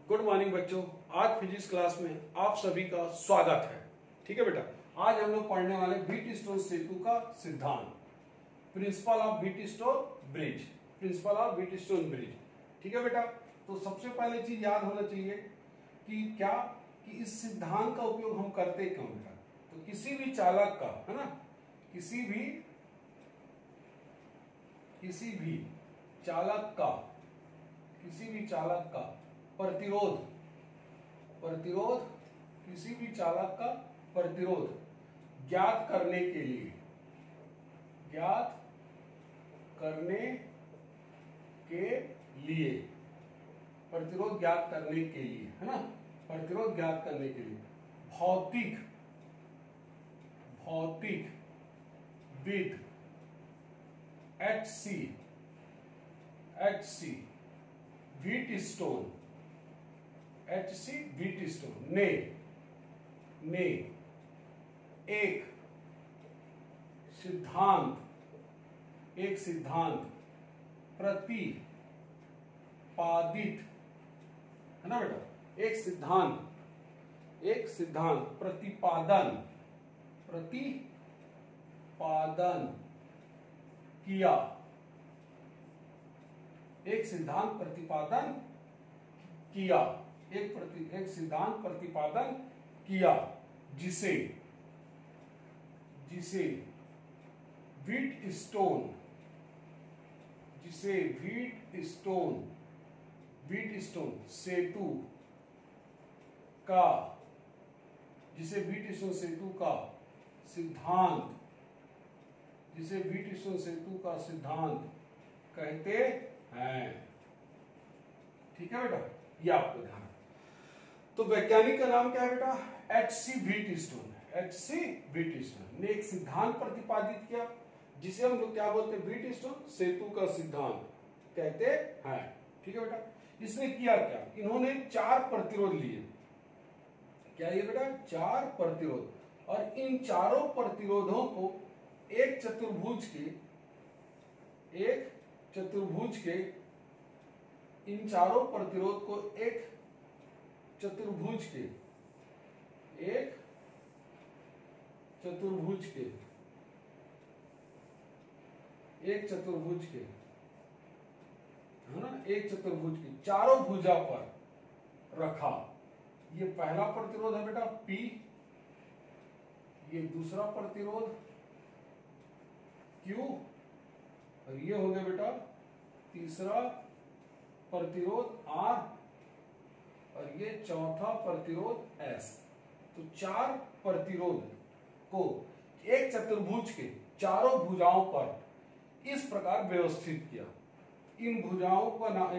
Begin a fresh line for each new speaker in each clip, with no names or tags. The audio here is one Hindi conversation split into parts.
गुड मॉर्निंग बच्चों। आज फिजिक्स क्लास में आप सभी का स्वागत है। ठीक है बेटा, आज हम लोग पढ़ने वाले व्हीट स्टोन सेतु का सिद्धांत, principle of wheat stone bridge, principle of wheat stone bridge. ठीक है बेटा, तो सबसे पहले चीज याद होना चाहिए कि क्या कि इस सिद्धांत का उपयोग हम करते क्यों बेटा। तो किसी भी चालक का, है ना, किसी भी चालक का प्रतिरोध ज्ञात करने के लिए है ना, प्रतिरोध ज्ञात करने के लिए भौतिकविद HC व्हीटस्टोन ने एक सिद्धांत प्रतिपादित, है ना बेटा, एक सिद्धांत प्रतिपादन किया, एक सिद्धांत प्रतिपादन किया जिसे व्हीटस्टोन सेतु का सिद्धांत कहते हैं। ठीक है बेटा, ये आपको ध्यान। तो वैज्ञानिक का नाम क्या है बेटा? HC व्हीटस्टोन ने एक सिद्धांत प्रतिपादित किया जिसे हम लोग क्या बोलते हैं? व्हीटस्टोन सेतु का सिद्धांत कहते हैं। ठीक है बेटा, इसने किया क्या? इन्होंने 4 प्रतिरोध लिए। क्या ये बेटा? 4 प्रतिरोध, और इन चारों प्रतिरोधों को एक चतुर्भुज के इन चारों प्रतिरोध को एक चतुर्भुज के है ना, एक चतुर्भुज की चारों भुजा पर रखा। ये पहला प्रतिरोध है बेटा P, ये दूसरा प्रतिरोध Q, और ये हो गया बेटा तीसरा प्रतिरोध R, और ये चौथा प्रतिरोध S। तो 4 प्रतिरोध को एक चतुर्भुज के चारों भुजाओं पर इस प्रकार व्यवस्थित किया। इन भुजाओं का नाम,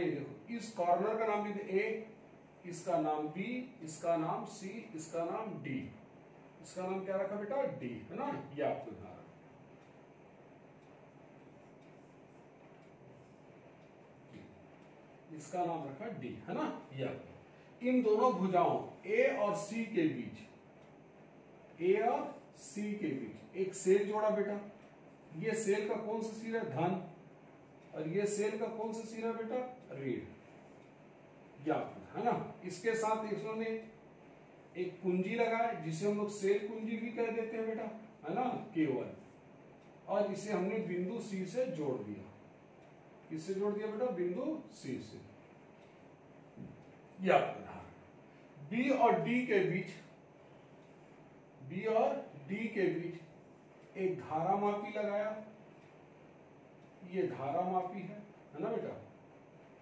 इस कॉर्नर का नाम लिखते A, इसका नाम B, इसका नाम C, इसका नाम D। इसका नाम क्या रखा बेटा? D, है ना, ये आपको ध्यान रखना। इसका नाम रखा D, है ना, ये आपको। इन दोनों भुजाओं A और C के बीच एक सेल जोड़ा बेटा। ये सेल का कौन सा सिरा? धन, और ये सेल का कौन सा सिरा बेटा? ऋण, या है ना। इसके साथ इन्होंने एक कुंजी लगाया जिसे हम लोग सेल कुंजी भी कह देते हैं बेटा, है ना, केवल, और इसे हमने बिंदु C से जोड़ दिया। किससे जोड़ दिया बेटा? बिंदु C से। या B और D के बीच एक धारामापी लगाया। ये धारामापी है ना बेटा,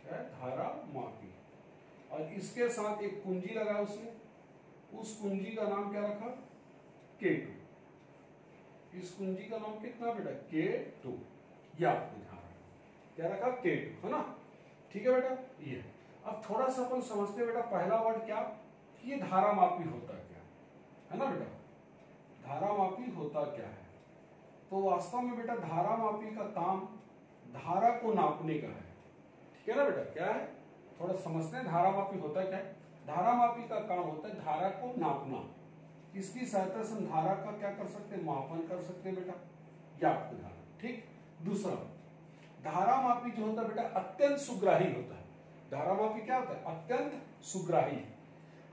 क्या है? धारामापी। और इसके साथ एक कुंजी लगाया उसने। उस कुंजी का नाम क्या रखा? K2। इस कुंजी का नाम कितना बेटा? K2। ये आपको ध्यान रखना, क्या रखा? K2, है ना। ठीक है बेटा, ये अब थोड़ा सा अपन समझते बेटा। पहला वर्ड क्या? ये धारामापी होता क्या है ना बेटा? धारामापी होता क्या है? तो वास्तव में बेटा धारामापी का काम धारा को नापने का है। ठीक है ना बेटा, क्या है? थोड़ा समझते हैं धारामापी होता क्या है। धारामापी का काम होता है धारा को नापना। इसकी सहायता से हम धारा का क्या कर सकते हैं? मापन कर सकते हैं बेटा, या आपको ध्यान। ठीक, दूसरा धारामापी जो होता है बेटा अत्यंत सुग्राही होता है। धारामापी क्या होता है? अत्यंत सुग्राही,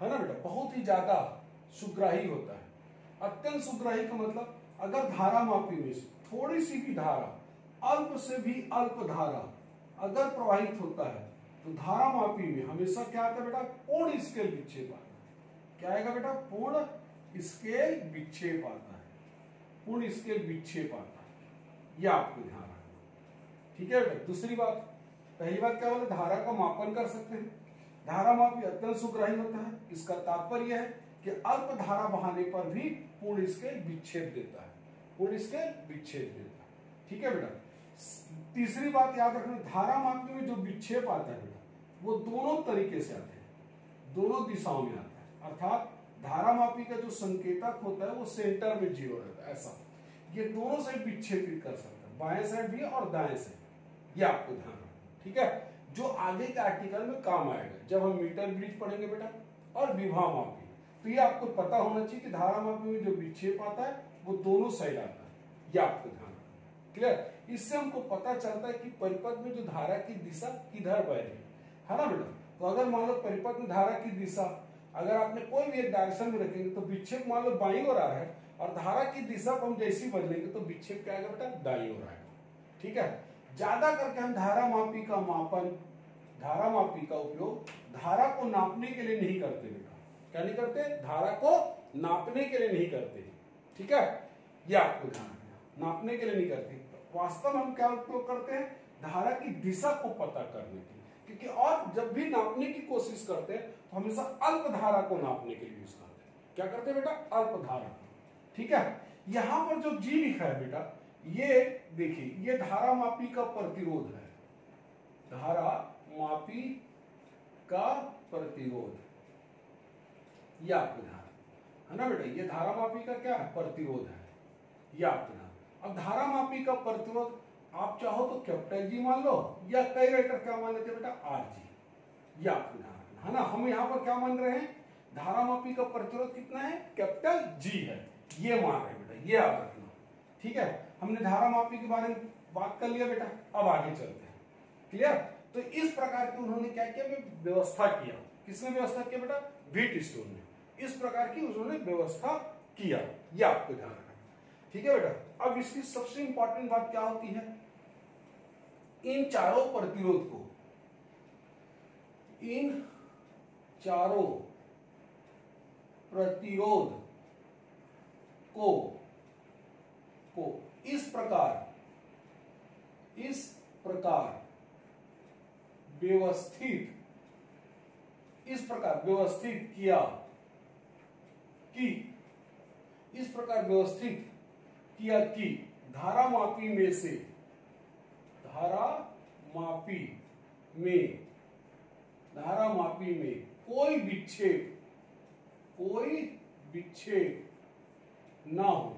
है ना बेटा, बहुत ही ज्यादा सुग्राही होता है। अत्यंत सुग्राही का मतलब अगर धारा मापी में से थोड़ी सी भी धारा, अल्प से भी अल्प धारा अगर प्रवाहित होता है तो धारा मापी में हमेशा क्या आता है बेटा, पूर्ण स्केल विक्षेप आता है। क्या आएगा बेटा, पूर्ण स्केल विक्षेप आता है, पूर्ण स्केल विक्षेप आता है, यह आपको ध्यान रखना। ठीक है बेटा। दूसरी बात, पहली बात क्या बोले, धारा का मापन कर सकते हैं। धारा मापी अत्यंत सुग्राही होता है, इसका तात्पर्य है कि अल्प धारा बहाने पर भी पूर्ण स्केल विक्षेप देता है, पूर्ण स्केल विक्षेप देता है। ठीक है बेटा। तीसरी बात याद रखना, धारा मापी में जो विक्षेप आता है बेटा वो दोनों तरीके से आते हैं, दोनों दिशाओं में आता है। अर्थात धारा मापी का जो संकेतक होता है वो सेंटर में 0 रहता है, ऐसा ये दोनों साइड विक्षेपित कर सकता है, बाएं साइड भी और दाएं साइड, ये आपको ध्यान रखना। ठीक है, जो आगे के आर्टिकल में काम आएगा जब हम मीटर ब्रिज पढ़ेंगे बेटा और विभव मापी, तो ये आपको पता होना चाहिए कि धारा मापी में जो विक्षेप आता है वो दोनों साइड आता है, ये आपको ध्यान रखना। क्लियर। इससे हमको पता चलता है कि परिपथ में जो धारा की दिशा किधर बह रही है ना बेटा। तो अगर मान लो परिपथ में धारा की दिशा अगर आपने कोई भी एक डायरेक्शन में रखेंगे तो विक्षेप मान लो बाईं ओर आ रहा है और धारा की दिशा को हम जैसी बदलेंगे तो विक्षेप क्या आएगा बेटा, दाईं ओर आएगा। ठीक है। ज्यादा करके हम धारा मापी का मापन, धारा मापी का उपयोग धारा को नापने के लिए नहीं करते बेटा। क्या नहीं करते, धारा को नापने के लिए नहीं करते। ठीक है, ये आपको ध्यान रखना, नापने के लिए नहीं करते। वास्तव में हम क्या उपयोग करते हैं, धारा की दिशा को पता करने के लिए, क्योंकि और जब भी नापने की कोशिश करते हैं तो हमेशा अल्प धारा को नापने के लिए यूज करते हैं। क्या करते हैं बेटा, अल्प धारा। ठीक है। यहां पर जो जी लिखा है बेटा, ये देखिए, ये धारा मापी का प्रतिरोध है, धारा मापी का प्रतिरोध, ये आपको ध्यान है ना बेटा, ये धारा मापी का क्या है, प्रतिरोध है, ये आपको ध्यान। अब धारा मापी का प्रतिरोध आप चाहो तो कैपिटल जी मान लो या कई राइटर क्या मान लेते बेटा, आर जी, ये आपको ध्यान रखना है ना। हम यहाँ पर क्या मान रहे हैं, धारा मापी का प्रतिरोध कितना है, कैपिटल जी है, ये मान रहे हैं बेटा, ये याद रखना। ठीक है, हमने धारा मापी के बारे में बात कर लिया बेटा, अब आगे चलते हैं। क्लियर। तो इस प्रकार की उन्होंने क्या किया, व्यवस्था किया। किसने व्यवस्था किया बेटा, व्हीटस्टोन ने इस प्रकार की उन्होंने व्यवस्था किया, ये आपको ध्यान रखना। ठीक है बेटा। अब इसकी सबसे इंपॉर्टेंट बात क्या होती है, इन चारों प्रतिरोध को, इन चारों प्रतिरोध को इस प्रकार व्यवस्थित किया कि धारा मापी में कोई विक्षेप ना हो,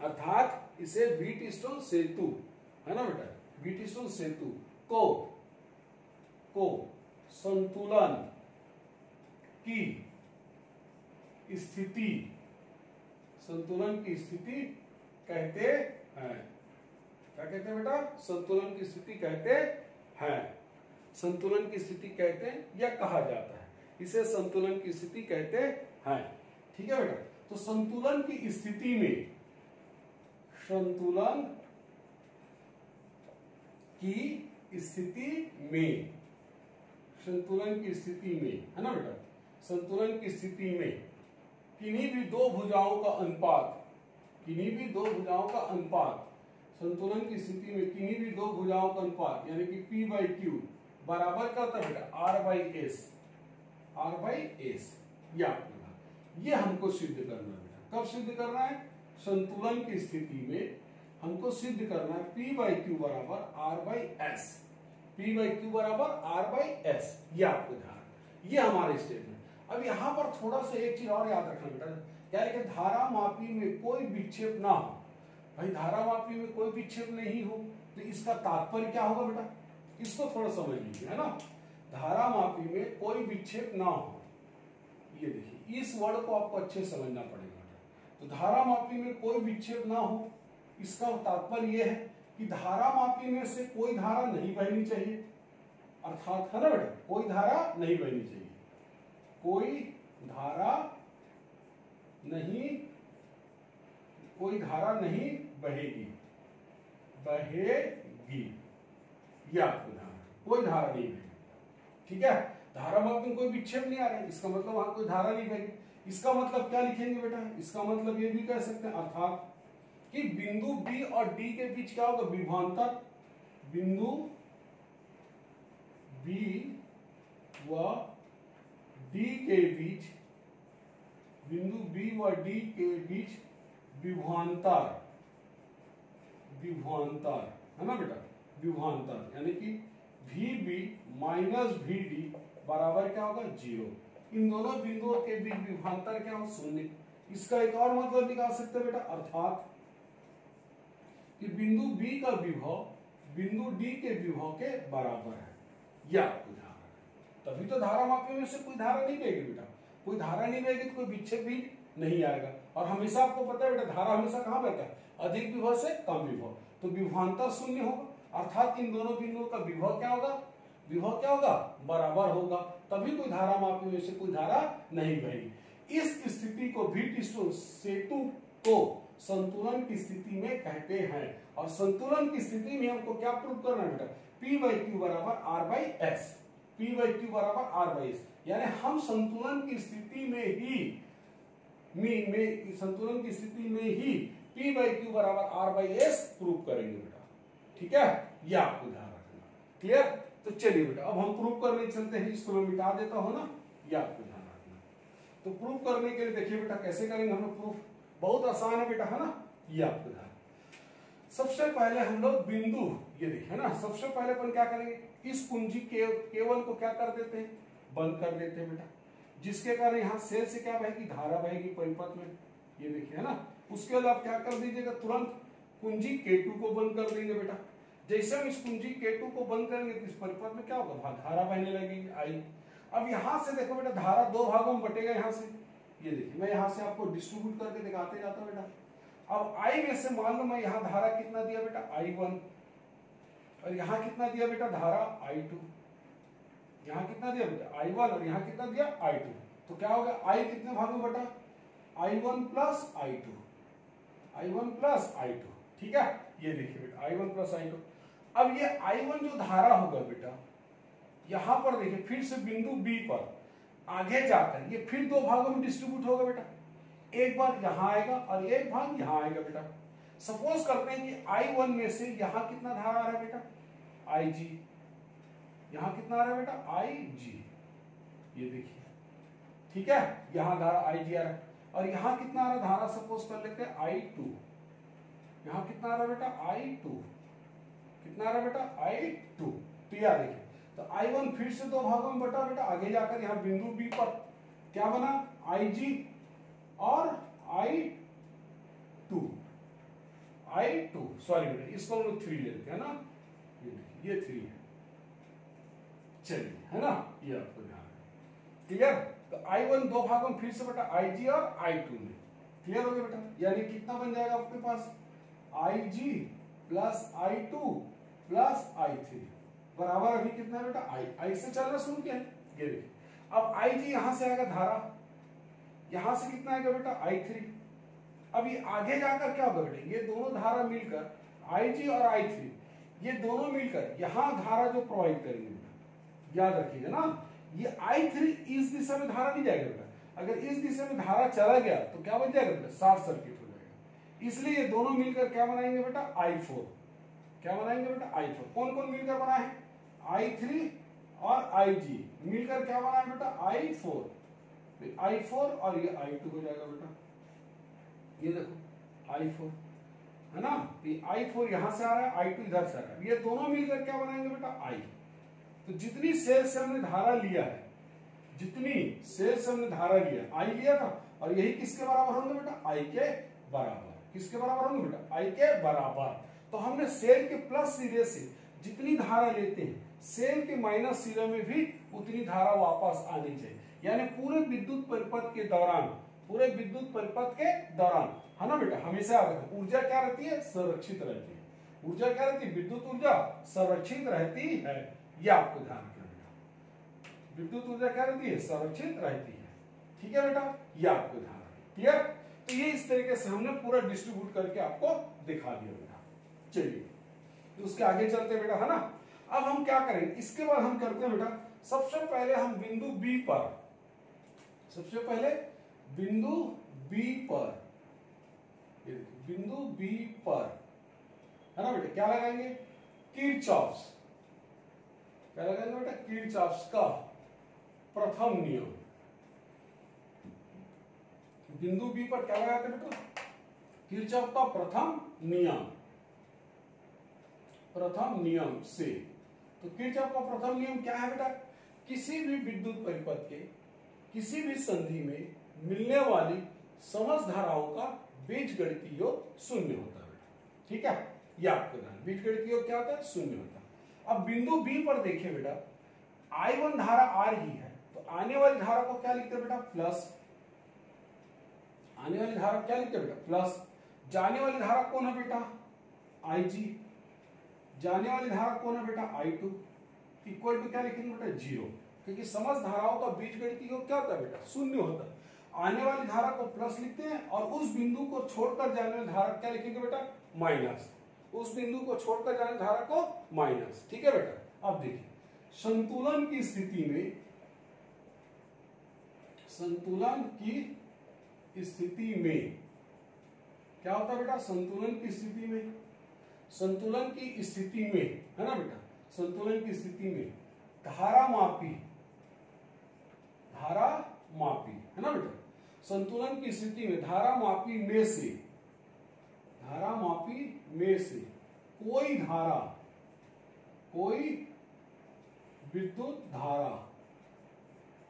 अर्थात इसे व्हीटस्टोन सेतु, है ना बेटा, व्हीटस्टोन सेतु को संतुलन की स्थिति कहते हैं। क्या कहते हैं बेटा, संतुलन की स्थिति कहते हैं, संतुलन की स्थिति कहते हैं या कहा जाता है, इसे संतुलन की स्थिति कहते हैं। ठीक है बेटा। तो संतुलन की स्थिति में है ना बेटा, संतुलन की स्थिति में किन्हीं भी दो भुजाओं का अनुपात, संतुलन की स्थिति में किन्हीं भी दो भुजाओं का अनुपात यानी कि P/Q बराबर करता है बेटा R/S, ये हमको सिद्ध करना है बेटा। कब सिद्ध करना है, संतुलन की स्थिति में हमको सिद्ध करना है P/Q बराबर R/S, ये आपको ध्यान, ये हमारे स्टेटमेंट। अब यहाँ पर थोड़ा सा एक चीज और याद रखना बेटा, क्या है कि धारा मापी में कोई विक्षेप ना हो। भाई धारा मापी में कोई विक्षेप नहीं हो तो इसका तात्पर्य क्या होगा बेटा, इसको थोड़ा समझ लीजिए, है ना। धारामापी में कोई विक्षेप ना हो, ये देखिए इस वर्ड को आपको अच्छे से समझना पड़ेगा। तो धारामापी में कोई विक्षेप ना हो, इसका तात्पर्य यह है कि धारामापी में से कोई धारा नहीं बहनी चाहिए, अर्थात है ना बेटा, कोई धारा नहीं बहनी चाहिए, कोई धारा नहीं बहेगी, ये आपको ध्यान है, कोई धारा नहीं बहेगी, ठीक है। धारामापी में कोई विक्षेप नहीं आ रहा है, इसका मतलब वहां कोई धारा नहीं बहेगी। इसका मतलब क्या लिखेंगे बेटा, इसका मतलब ये भी कह सकते हैं अर्थात कि बिंदु बी और डी के बीच क्या होगा, विभवांतर। बिंदु बी व डी के बीच, बिंदु बी व डी के बीच विभवांतर है ना बेटा, विभवांतर यानी कि VB माइनस VD बराबर क्या होगा, 0। इन दोनों बिंदुओं के बीच विभवांतर क्या हो, 0। इसका एक और मतलब निकाल सकते हैं बेटा, अर्थात कि बिंदु B का विभव बिंदु D के विभव के बराबर है, यह आपको ध्यान रखना। तभी तो धारामापी में से कोई धारा नहीं बहेगी बेटा, कोई धारा नहीं बहेगी तो कोई विक्षेप भी नहीं आएगा। और हमेशा आपको पता है बेटा, धारा हमेशा कहां बहता है, अधिक विभव से कम विभव, तो विभवांतर 0 होगा, अर्थात इन दोनों बिंदुओं का विभव क्या होगा, बराबर होगा, तभी कोई धारामापी में से कोई धारा नहीं बहेगी। इस स्थिति को व्हीटस्टोन सेतु को संतुलन की स्थिति में कहते हैं। और संतुलन की स्थिति में हमको क्या प्रूव करना है बेटा, P/Q बराबर R/S, P/Q बराबर R/S, यानी हम संतुलन की स्थिति में ही P/Q बराबर R/S प्रूव करेंगे बेटा, ठीक है, यह आपको ध्यान रखना। क्लियर? तो चलिए बेटा अब हम प्रूव करने चलते हैं, इसको मैं मिटा देता हूं ना, यह आपको ध्यान रखना। तो प्रूव करने के लिए देखिए बेटा कैसे करेंगे हम लोग प्रूफ, बहुत आसान है बेटा, है ना, यह आपको ध्यान। सबसे पहले हम लोग बिंदु, ये देखिए ना, सबसे पहले अपन क्या करेंगे, इस कुंजी केवल को क्या कर देते हैं, बंद कर देते हैं बेटा, जिसके कारण यहाँ सेल से क्या बहेगी, धारा बहेगी परिपथ में, ये देखिए है ना। उसके बाद आप क्या कर दीजिएगा, तुरंत कुंजी K2 को बंद कर देंगे बेटा। जैसे हम इस कुंजी K2 को बंद करेंगे तो इस परिपथ में क्या होगा, धारा बहने लगेगी I। अब यहां से देखो बेटा, धारा दो भागों में बटेगा, यहां से, ये देखिए मैं यहां से आपको डिस्ट्रीब्यूट करके दिखाते जाता हूं बेटा। अब I में से मान लो मैं यहाँ धारा कितना दिया बेटा, I1, और यहाँ कितना दिया बेटा, धारा I2, यहाँ कितना दिया बेटा I1, और यहाँ कितना दिया I2, तो क्या होगा, I कितने भागों में बटा, I1 प्लस I2, ठीक है। ये देखिए बेटा I1 प्लस I2। अब ये I1 जो धारा होगा बेटा, यहां पर देखिए फिर से बिंदु B पर आगे जाकर ये फिर दो भागों में डिस्ट्रीब्यूट होगा बेटा, एक भाग यहां आएगा और एक भाग यहां आएगा बेटा। सपोज करते हैं कि I1 में से यहां कितना धारा आ रहा है बेटा, IG, यहां कितना आ रहा है बेटा, IG, ये देखिए, ठीक है, यहां धारा IG आ रहा है, और यहां कितना आ रहा है धारा, सपोज कर लेते हैं I2, यहां कितना आ रहा है बेटा, I2, कितना आ रहा है बेटा, I2। तो यार देखिए, तो I1 फिर से दो भागों में बटा बेटा, आगे जाकर यहां बिंदु B पर क्या बना, IG और I2, सॉरी बेटा, इसको हम लोग 3 लेते हैं ना, ये 3 है, चलिए, है ना, ये आपको ध्यान है। क्लियर? तो I1 दो भागों में फिर से बेटा IG और I2 में, क्लियर हो गया बेटा। यानी कितना बन जाएगा आपके पास, IG plus I2 plus I3 बराबर अभी कितना है बेटा, I से चलना शुरू किया है, ये देखिए। अब IG यहां से आएगा धारा, यहां से कितना आएगा बेटा, I3। अब ये आगे जाकर क्या होगा बेटा, ये दोनों धारा मिलकर IG और I3, ये दोनों मिलकर यहां धारा जो प्रोवाइड करेंगे, याद रखिएगा ना, ये I3 इस दिशा में धारा नहीं जाएगा बेटा, अगर इस दिशा में धारा चला गया तो क्या बन जाएगा बेटा, शॉर्ट सर्किट हो जाएगा। इसलिए ये दोनों मिलकर क्या बनाएंगे बेटा, I4, क्या बनाएंगे बेटा, I4। कौन कौन मिलकर बना है, I3 और IG मिलकर क्या बना है बेटा, I4, I4 और ये I2 हो जाएगा बेटा, ये देखो I4, है ना, ये I4 यहां से आ रहा है, I2 इधर से आ रहा है, ये दोनों मिलकर क्या बनाएंगे बेटा, I। तो जितनी सेल से हमने धारा लिया है, जितनी सेल से हमने धारा लिया, I लिया था, और यही किसके बराबर होंगे बेटा, I के बराबर, किसके बराबर होंगे बेटा, I के बराबर। तो हमने सेल के प्लस सिरे से जितनी धारा लेते हैं सेल के माइनस सिरे में भी उतनी धारा वापस आनी चाहिए। यानी पूरे विद्युत परिपथ के दौरान, पूरे विद्युत परिपथ के दौरान, है ना बेटा, हमेशा याद रखें ऊर्जा क्या रहती है, संरक्षित रहती है। ऊर्जा क्या रहती है, विद्युत ऊर्जा संरक्षित रहती है, यह आपको ध्यान रखना बेटा। विद्युत ऊर्जा क्या रहती है, संरक्षित रहती है। ठीक है बेटा, यह आपको ध्यान रखना। क्लियर? तो ये इस तरीके से हमने पूरा डिस्ट्रीब्यूट करके आपको दिखा दिया बेटा। चलिए तो उसके आगे चलते बेटा, है ना। अब हम क्या करेंगे, इसके बाद हम करते हैं बेटा, सबसे पहले हम बिंदु बी पर, सबसे पहले बिंदु बी पर, बिंदु बी पर, है ना बेटा, क्या लगाएंगे, किरचॉफ्स, क्या लगाएंगे बेटा, किरचॉफ्स का प्रथम नियम। बिंदु बी पर क्या लगाते हैं बेटा, किरचॉफ का प्रथम नियम, प्रथम नियम से। तो किरचॉफ का प्रथम नियम क्या है बेटा, किसी भी विद्युत परिपथ के किसी भी संधि में मिलने वाली समस्त धाराओं का बीजगणितीय योग शून्य होता है बेटा। ठीक है, ये आपको ध्यान, बीजगणितीय योग क्या होता है, शून्य होता है। अब बिंदु बी पर देखिए बेटा, I1 धारा आ रही है, तो आने वाली धारा को क्या लिखते हैं बेटा, प्लस, आने वाली धारा क्या लिखते हैं बेटा, प्लस। जाने वाली धारा कौन है बेटा, IG, जाने वाली धारा कौन है बेटा, I2, इक्वल टू क्या लिखेंगे बेटा, 0, क्योंकि समस्त धाराओं का बीजगणितीय योग क्या होता है बेटा, शून्य होता है। आने वाली धारा को प्लस लिखते हैं और उस बिंदु को छोड़कर जाने वाली धारा क्या लिखेंगे बेटा, माइनस, उस बिंदु को छोड़कर जाने धारा को माइनस। ठीक है बेटा। अब देखिए संतुलन की स्थिति में, संतुलन की स्थिति में क्या होता है बेटा, संतुलन की स्थिति में, संतुलन की स्थिति में, है ना बेटा, संतुलन की स्थिति में धारा मापी, धारा मापी, है ना बेटा, संतुलन की स्थिति में धारा मापी में से, धारा मापी में से कोई धारा, कोई विद्युत धारा,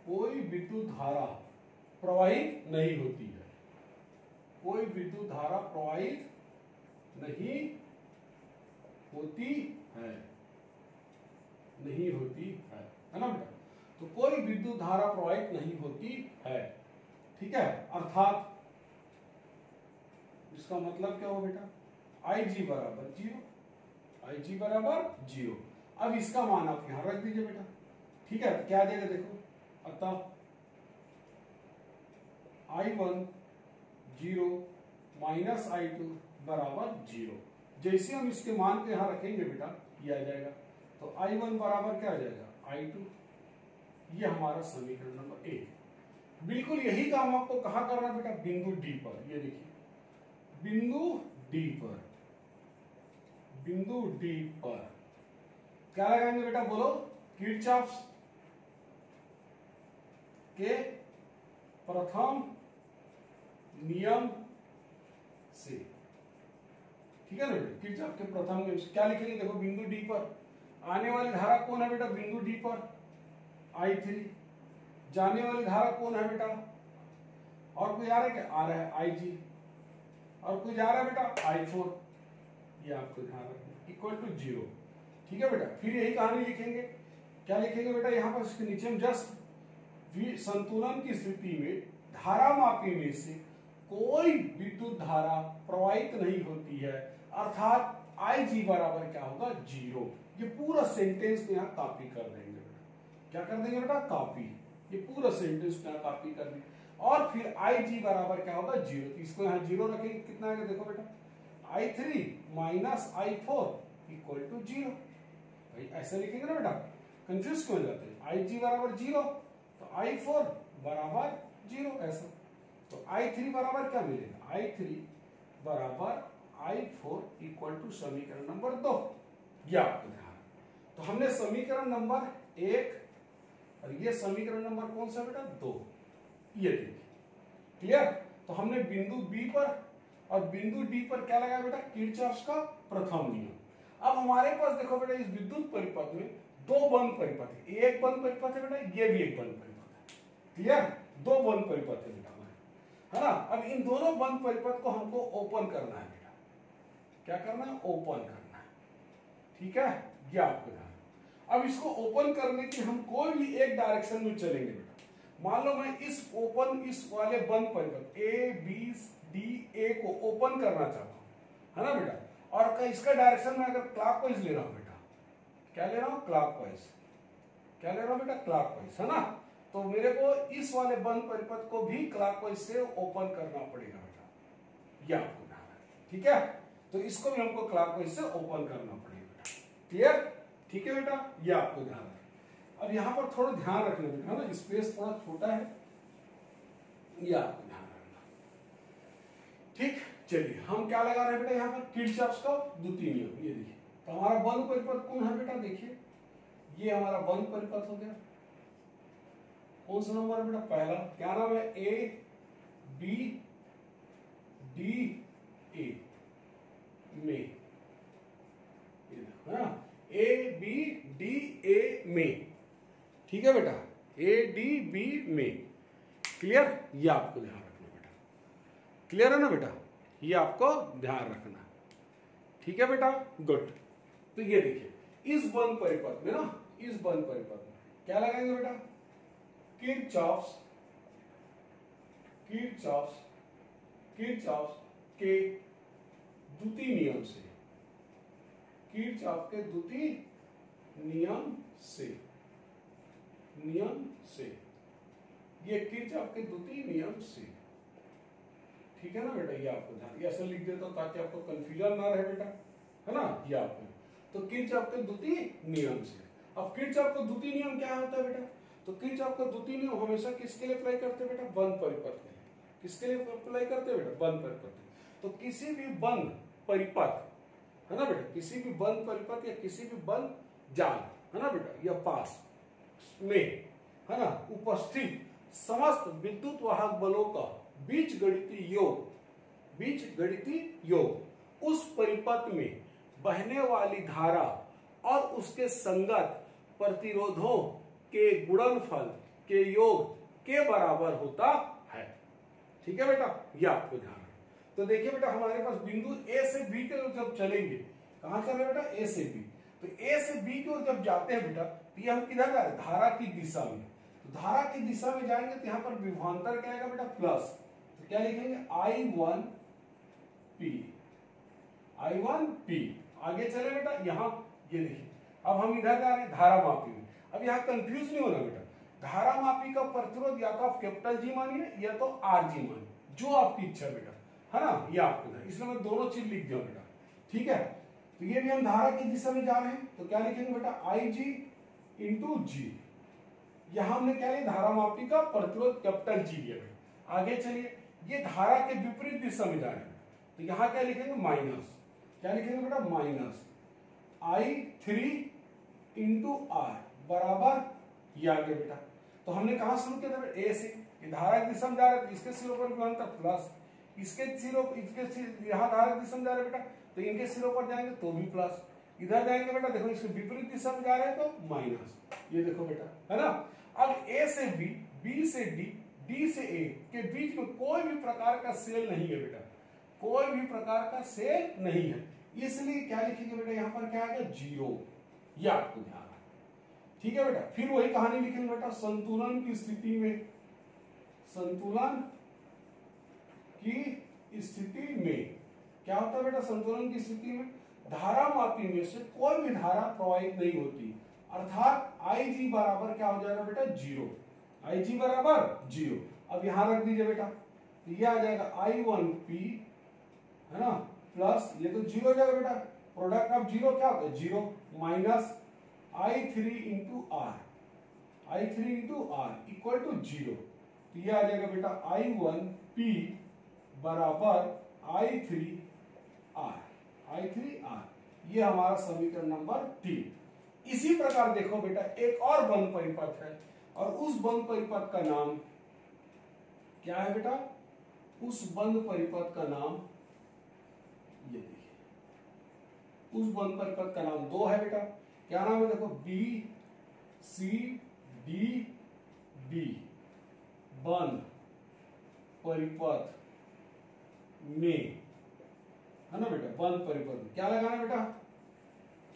कोई विद्युत धारा प्रवाहित नहीं होती है, कोई विद्युत धारा प्रवाहित नहीं होती है, नहीं होती है ना बेटा। तो कोई विद्युत धारा प्रवाहित नहीं होती है। ठीक है, अर्थात इसका मतलब क्या हो बेटा, IG बराबर 0, IG बराबर 0। अब इसका मान आप यहां रख दीजिए बेटा। ठीक है, तो क्या आ जाएगा देखो, अतः I1 0 माइनस I2 बराबर 0। जैसे हम इसके मान को यहां रखेंगे बेटा, ये आ जाएगा। तो I1 बराबर क्या आ जाएगा, I2। ये हमारा समीकरण नंबर 1। बिल्कुल यही काम आपको कहां करना बेटा, बिंदु डी पर। ये देखिए बिंदु डी पर, बिंदु डी पर क्या लगाएंगे बेटा, बोलो, किरचॉफ के प्रथम नियम से। ठीक है ना बेटा, किरचॉफ के प्रथम नियम से क्या लिखेंगे, देखो बिंदु डी पर आने वाली धारा कौन है बेटा, बिंदु डी पर I3, जाने वाली धारा कौन है बेटा, और कोई आ रहा है क्या, आ रहा है IG, और कोई जा रहा है बेटा I4, ये आपको ध्यान रखना, इक्वल टू 0। ठीक है बेटा, फिर यही कहानी लिखेंगे, क्या लिखेंगे बेटा, यहाँ पर इसके नीचे हम जस्ट संतुलन की स्थिति में धारा मापी में से कोई विद्युत धारा प्रवाहित नहीं होती है, अर्थात IG बराबर क्या होगा, 0। ये पूरा सेंटेंस में यहाँ कॉपी कर देंगे बेटा, क्या कर देंगे बेटा, कॉपी, ये पूरा सेंटेंस में कॉपी कर देंगे। और फिर IG बराबर क्या होगा, 0। तो इसको यहाँ 0 रखेंगे, कितना आएगा देखो बेटा, I3 minus I4 equal to 0। भाई ऐसा लिखेंगे ना बेटा, कंफ्यूज क्यों हो जाते हैं, IG बराबर 0 तो I4 बराबर 0 ऐसा। तो I3 बराबर क्या मिलेगा, I3 बराबर I4 इक्वल टू समीकरण नंबर 2। ये आपको ध्यान। तो हमने समीकरण नंबर 1 और ये समीकरण नंबर कौन सा बेटा, 2, ये देखिए। क्लियर? तो हमने बिंदु बी पर और बिंदु डी पर क्या लगाया बेटा, किरचॉफ का प्रथम नियम। अब हमारे पास देखो बेटा, इस विद्युत परिपथ में 2 बंद परिपथ है, एक बंद परिपथ है बेटा, ये भी एक बंद परिपथ है। क्लियर? 2 बंद परिपथ है बेटा हमारे, है ना। अब इन दोनों बंद परिपथ को हमको ओपन करना है बेटा, क्या करना है, ओपन करना। ठीक है, ये आपको ध्यान। अब इसको ओपन करने की हम कोई भी एक डायरेक्शन में चलेंगे बेटा। मान लो मैं इस वाले बंद परिपथ ए बी डी ए को ओपन करना चाहता हूं, है ना बेटा, और इसका डायरेक्शन में अगर क्लॉकवाइज ले रहा हूं बेटा, क्या ले रहा हूं, क्लॉकवाइज, क्या ले रहा हूं बेटा, क्लॉकवाइज, है ना। तो मेरे को इस वाले बंद परिपथ को भी क्लॉकवाइज से ओपन करना पड़ेगा बेटा, ये आपको ध्यान है, ठीक है। तो इसको भी हमको क्लॉकवाइज से ओपन करना पड़ेगा बेटा, क्लियर, ठीक है बेटा, ये आपको ध्यान है। अब यहां पर थोड़ा ध्यान रखना बेटा, है ना, स्पेस थोड़ा छोटा है, ये आपको ध्यान रखना, ठीक। चलिए हम क्या लगा रहे हैं बेटा, यहाँ पर किरचॉफ का द्वितीय नियम, ये देखिए। तो हमारा बंद परिपथ कौन है बेटा, देखिए ये हमारा बंद परिपथ हो गया। कौन सा नंबर है बेटा, पहला, क्या नाम है, ए बी डी ए में, है ना, ए बी डी ए में, ठीक है बेटा, ए डी बी में, क्लियर, ये आपको ध्यान रखना बेटा, क्लियर है ना बेटा, ये आपको ध्यान रखना, ठीक है बेटा, गुड। तो ये देखिए इस बंद परिपथ में ना, इस बंद परिपथ में क्या लगाएंगे बेटा, किरचॉफ्स के द्वितीय नियम से, किरचॉफ के द्वितीय नियम से, ये किरचॉफ के द्वितीय नियम से, ठीक है ना बेटा, ये आपको ध्यान, ये ऐसे लिख देता हूं ताकि आपको कंफ्यूजन ना रहे बेटा, है ना, ये आपको। तो किरचॉफ के द्वितीय नियम से, अब किरचॉफ का द्वितीय नियम क्या होता है बेटा, तो किरचॉफ का द्वितीय नियम हमेशा किसके लिए अप्लाई करते हैं बेटा, बंद परिपथ के लिए, किसके लिए अप्लाई करते हैं बेटा, बंद परिपथ। तो किसी भी बंद परिपथ, है ना बेटा, किसी भी बंद परिपथ या किसी भी बंद जाल, है ना बेटा, या पास में, है ना, उपस्थित समस्त विद्युत वाहक बलों का बीजगणितीय योग उस परिपथ में बहने वाली धारा और उसके संगत प्रतिरोधों के गुणनफल के योग के बराबर होता है, ठीक है बेटा, ये आपको ध्यान है। तो देखिए बेटा हमारे पास बिंदु ए से बी के जब चलेंगे, कहां चल रहे बेटा, ए से बी, तो ए से बी की ओर जब जाते हैं बेटा, तो ये हम किधर जा रहे हैं, धारा की दिशा में। तो धारा की दिशा में जाएंगे तो यहाँ पर विभवांतर क्या आएगा बेटा, प्लस, तो क्या लिखेंगे, I1P। आगे चले बेटा, यहाँ ये देखिए, अब हम इधर जा रहे हैं धारा मापी में। अब यहाँ कंफ्यूज नहीं होना बेटा, धारा मापी का प्रतिरोध या तो आप कैपिटल जी मानिए या तो आर जी मानिए, जो आपकी इच्छा बेटा, है ना, ये आपको, इसलिए मैं दोनों चीज लिख दिया बेटा, ठीक है। तो ये भी हम धारा की दिशा में जा रहे हैं, तो क्या लिखेंगे बेटा, IG इंटू जी, यहां हमने क्या लिया, धारा मापी का प्रतिरोध कैपिटल जी लिया बेटा। आगे चलिए, ये धारा के विपरीत दिशा में जा रहे हैं, तो यहां क्या लिखेंगे, माइनस, क्या लिखेंगे बेटा, माइनस I3 इंटू आर बराबर, ये आ गया बेटा। तो हमने कहा शुरू किया था, ए से, ये धारा की दिशा में जा रहे हैं, तो इसके सिरों पर विभवांतर प्लस, इसके यहाँ धारा की दिशा में जा रहे हैं बेटा, तो इनके सिरों पर जाएंगे तो भी प्लस, इधर जाएंगे बेटा, देखो इसके विपरीत दिशा में जा रहे हैं तो माइनस, ये देखो बेटा, है ना। अब ए से बी, बी से डी, डी से ए के बीच में कोई भी प्रकार का सेल नहीं है बेटा, कोई भी प्रकार का सेल नहीं है, इसलिए क्या लिखेंगे बेटा, यहां पर क्या आएगा, जीरो, ये आपको ध्यान है, ठीक है बेटा। फिर वही कहानी लिखेंगे बेटा, संतुलन की स्थिति में, संतुलन की स्थिति में क्या होता है बेटा, संतुलन की स्थिति में धारा मापी में से कोई भी धारा प्रवाहित नहीं होती, अर्थात IG बराबर क्या हो जाएगा बेटा, जीरो, IG बराबर जीरो। अब यहां रख दीजिए बेटा, तो ये आ जाएगा I1P, है ना, प्लस ये तो जीरो हो जाएगा बेटा, प्रोडक्ट ऑफ जीरो क्या होता है, zero, minus I3 into R, I3 into R equal to zero. तो ये आ जाएगा बेटा I1P बराबर I3R, ये हमारा समीकरण नंबर 3। इसी प्रकार देखो बेटा एक और बंद परिपथ है, और उस बंद परिपथ का नाम क्या है बेटा, उस बंद परिपथ का नाम, ये देखिए, उस बंद परिपथ का नाम दो है बेटा, क्या नाम है देखो, BCDD बंद परिपथ में, है ना बेटा, बंद परिपथ में क्या लगाना बेटा,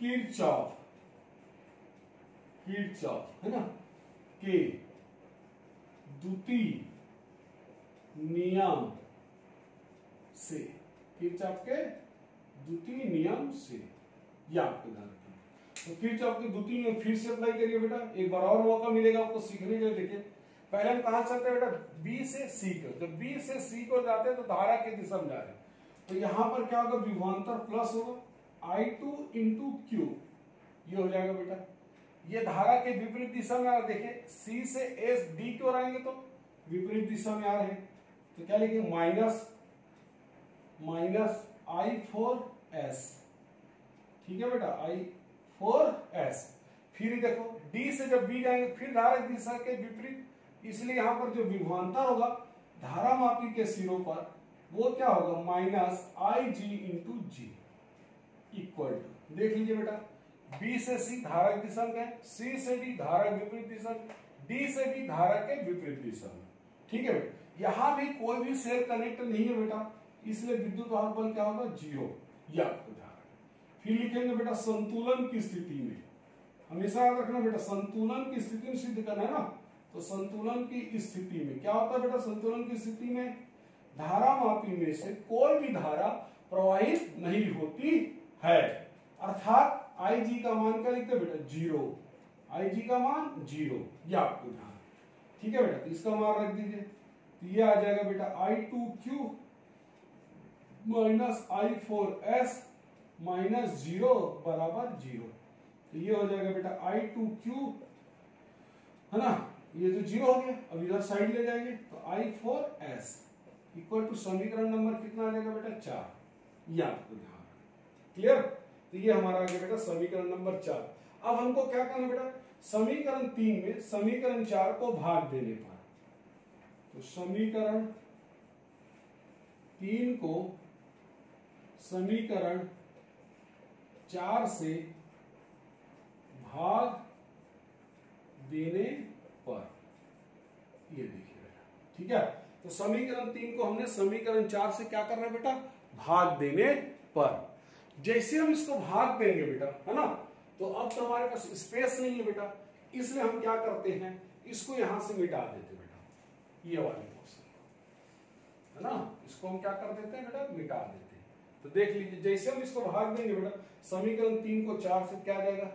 किरचॉफ है ना के द्वितीय नियम से, किरचॉफ के द्वितीय नियम से, या आपको ध्यान रखना। तो किरचॉफ के द्वितीय नियम फिर से अप्लाई करिए बेटा, एक बार और मौका मिलेगा आपको सीखने के लिए। देखिए पहले हम कहां चलते हैं बेटा, बी से सी को। जब बी से सी को जाते हैं तो धारा की दिशा में जा रहे हैं, तो यहां पर क्या होगा, विभवांतर प्लस होगा I2 इंटू क्यू, ये हो जाएगा बेटा। ये धारा के विपरीत दिशा में आ रहा है। देखिए सी से एस डी की ओर आएंगे तो विपरीत दिशा में आ रहे हैं, तो क्या लिखेंगे, माइनस I4S, ठीक है बेटा, I4S। फिर देखो डी से जब बी जाएंगे फिर धारा दिशा के विपरीत, इसलिए यहां पर जो विभवांतर होगा धारामापी के सिरों पर वो क्या होगा, minus IG into G equal to, देख लीजिए बेटा, बी से सी धारा की दिशा में, सी से डी धारा विपरीत दिशा में, डी से बी धारा के विपरीत दिशा में, ठीक है बेटा। यहां भी कोई भी सेल कनेक्ट नहीं है बेटा, इसलिए विद्युत वाहक बल क्या होगा, जीरो, या आपको ध्यान रखना। फिर लिखेंगे बेटा संतुलन की स्थिति में, हमेशा याद रखना बेटा, संतुलन की स्थिति में सिद्ध करना है ना, तो संतुलन की स्थिति में क्या होता है बेटा, संतुलन की स्थिति में धारामापी में से कोई भी धारा प्रवाहित नहीं होती है, अर्थात IG का मान क्या लिखते हैं बेटा, जीरो, IG का मान जीरो, या आपको ध्यान, ठीक है बेटा। तो इसका मान रख दीजिए, तो ये आ जाएगा बेटा I2Q minus I4S minus zero बराबर जीरो, तो ये हो जाएगा बेटा I2Q, है ना, ये तो जीरो हो गया, अब इधर साइड ले जाएंगे तो I4S इक्वल टू समीकरण नंबर कितना आ जाएगा बेटा, 4, ये आपको ध्यान, क्लियर। तो ये हमारा आ गया बेटा समीकरण नंबर 4। अब हमको क्या करना बेटा, समीकरण 3 में समीकरण 4 को भाग देने पर, तो समीकरण 3 को समीकरण 4 से भाग देने पर, ये देखिए बेटा, ठीक है। तो समीकरण 3 को हमने समीकरण 4 से क्या करना है बेटा, भाग देने पर। जैसे हम इसको भाग देंगे बेटा, है ना, तो अब तो हमारे पास स्पेस नहीं है बेटा, इसलिए हम क्या करते हैं, इसको यहां से मिटा देते बेटा, ये वाली पोर्शन, है ना, इसको हम क्या कर देते हैं बेटा, मिटा देते हैं। तो देख लीजिए जैसे हम इसको भाग देंगे बेटा, समीकरण 3 को 4 से क्या आ जाएगा,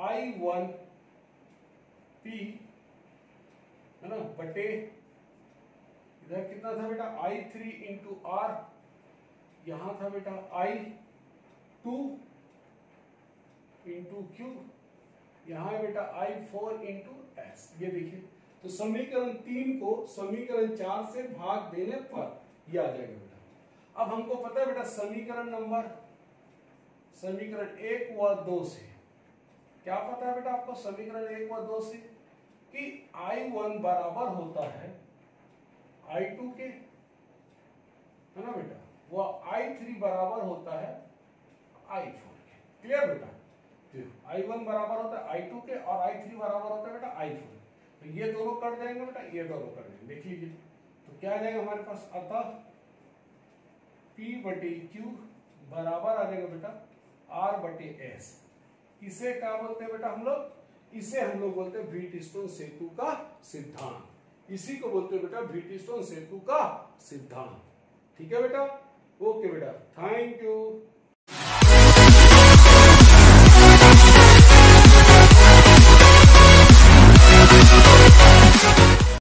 I1P, है ना, बटे इधर कितना था बेटा, I3 इंटू R, यहां था बेटा I2 इंटू Q, यहां है बेटा I4 इंटू S। ये देखिए, तो समीकरण 3 को समीकरण 4 से भाग देने पर यह आ जाएगा बेटा। अब हमको पता है बेटा समीकरण 1 व 2 से क्या पता है बेटा आपको, समीकरण 1 व 2 से कि I1 बराबर होता है I2 के, है ना बेटा, वो I3 बराबर होता है I4 के, क्लियर बेटा। तो I1 बराबर होता है I2 के और I3 बराबर होता है बेटा I4, तो ये दोनों कट जाएंगे बेटा, ये दोनों कट जाएंगे, देख लीजिए। तो क्या आ जाएगा हमारे पास, अतः P बटे Q बराबर आ जाएगा बेटा R बटे S। इसे क्या बोलते हैं बेटा हम लोग, इसे हम लोग बोलते हैं व्हीटस्टोन सेतु का सिद्धांत, इसी को बोलते हैं बेटा व्हीटस्टोन सेतु का सिद्धांत, ठीक है बेटा। ओके बेटा, थैंक यू।